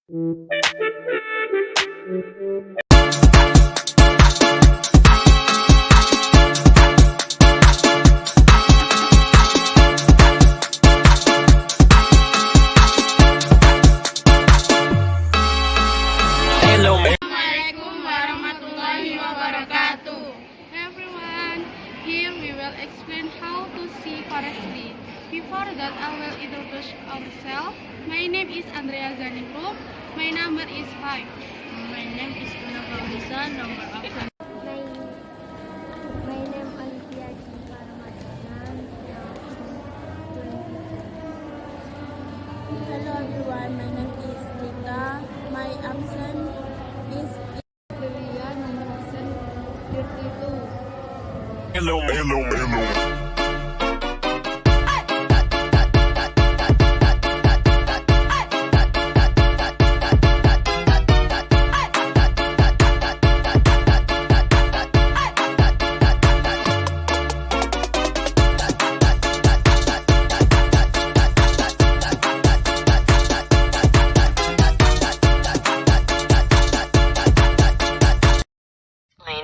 Assalamualaikum warahmatullahi wabarakatuh. Hey everyone, here we will explain how to see correctly. Before that, I will introduce ourselves. My name is Andrea Azraningrum. My number is 5. My name is Khunafa'un Nisa, number of My name Olivia Diva R. Hello everyone, my name is Dita. My absent is Winda number 32. Hello.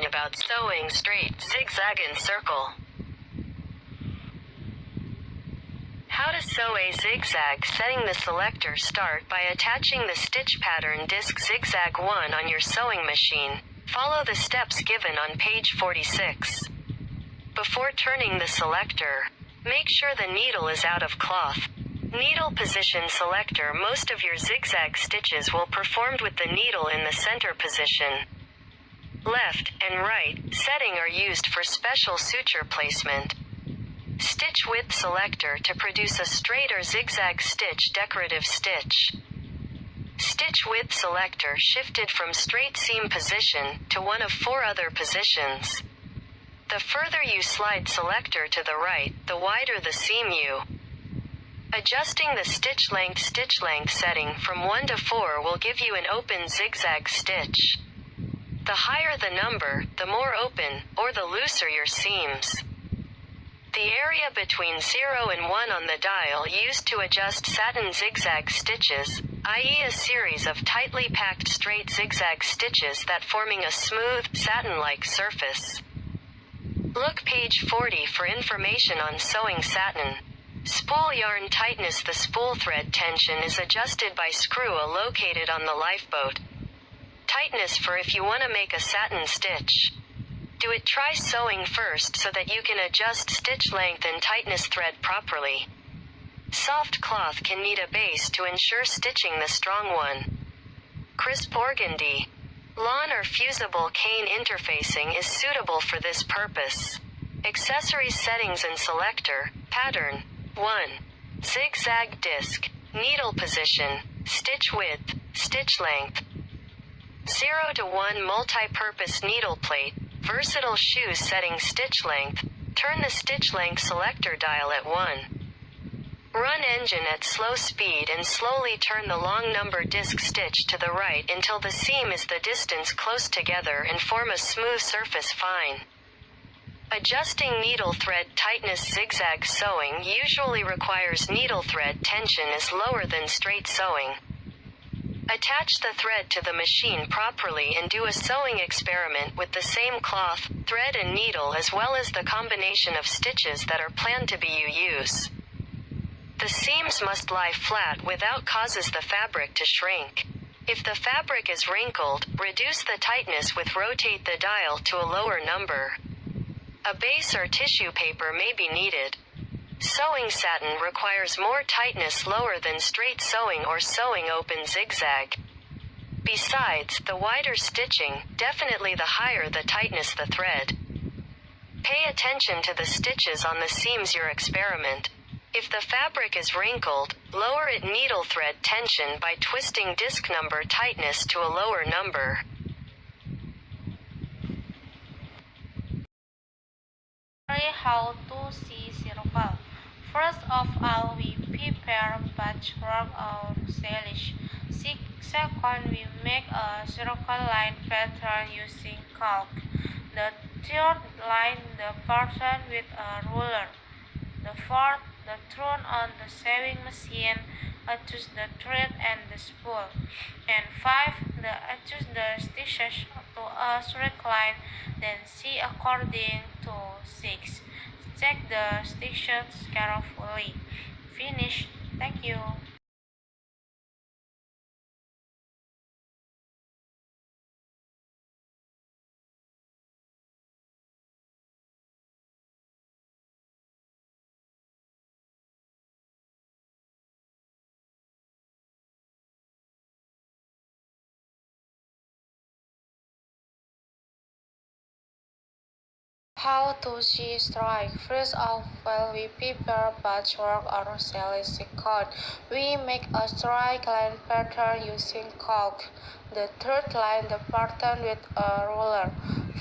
About sewing straight, zigzag, and circle. How to sew a zigzag. Setting the selector. Start by attaching the stitch pattern disc zigzag 1 on your sewing machine. Follow the steps given on page 46. Before turning the selector, make sure the needle is out of cloth. Needle position selector. Most of your zigzag stitches will performed with the needle in the center position. Left and right setting are used for special suture placement. Stitch width selector to produce a straight or zigzag stitch decorative stitch. Stitch width selector shifted from straight seam position to one of 4 other positions. The further you slide selector to the right, the wider the seam you. Adjusting the stitch length setting from 1 to 4 will give you an open zigzag stitch. The higher the number, the more open, or the looser your seams. The area between 0 and 1 on the dial used to adjust satin zigzag stitches, i.e. a series of tightly packed straight zigzag stitches that forming a smooth, satin-like surface. Look page 40 for information on sewing satin. Spool yarn tightness. The spool thread tension is adjusted by screw located on the lifeboat. Tightness for if you want to make a satin stitch. Try sewing first so that you can adjust stitch length and tightness thread properly. Soft cloth can need a base to ensure stitching the strong one. Crisp organdy. Lawn or fusible cane interfacing is suitable for this purpose. Accessories settings and selector. Pattern. 1. Zigzag disc. Needle position. Stitch width. Stitch length. 0 to 1 multi-purpose needle plate, versatile shoes setting stitch length, turn the stitch length selector dial at 1. Run engine at slow speed and slowly turn the long number disc stitch to the right until the seam is the distance close together and form a smooth surface fine. Adjusting needle thread tightness. Zigzag sewing usually requires needle thread tension is lower than straight sewing. Attach the thread to the machine properly and do a sewing experiment with the same cloth, thread and needle as well as the combination of stitches that are planned to be used. The seams must lie flat without causes the fabric to shrink. If the fabric is wrinkled, reduce the tightness with rotate the dial to a lower number. A base or tissue paper may be needed. Sewing satin requires more tightness lower than straight sewing or sewing open zigzag. Besides, the wider stitching, definitely the higher the tightness the thread. Pay attention to the stitches on the seams your experiment. If the fabric is wrinkled, lower it needle thread tension by twisting disc number tightness to a lower number. How to see circle. First of all, we prepare patchwork or stitch. Second, we make a circle line pattern using caulk. The third, line the pattern with a ruler. The fourth, the turn on the sewing machine. adjust the thread and the spool. And 5. Adjust the stitches to a straight line, then see according to 6. Check the stitches carefully. Finish. Thank you. How to see strike. First of all, we prepare patchwork or silicone. We make a strike line pattern using caulk. The third line the pattern with a ruler.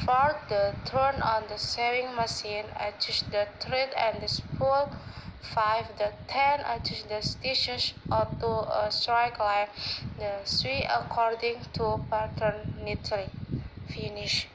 Fourth, the turn on the sewing machine. Adjust the thread and the spool. 5. The 10. Adjust the stitches to a strike line. The sew according to pattern neatly. Finish.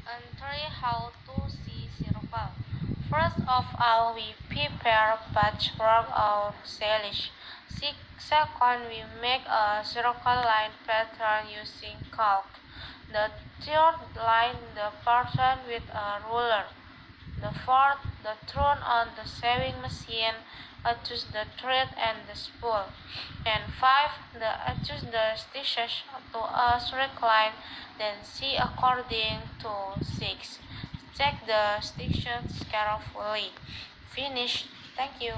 And 3. How to see circle. First of all, we prepare patchwork or salish. Second, we make a circle line pattern using caulk. The third line the pattern with a ruler. The fourth, the turn on the sewing machine, adjust the thread and the spool. And 5, adjust the stitches to a straight line, then see according to 6. Check the stitches carefully. Finish. Thank you.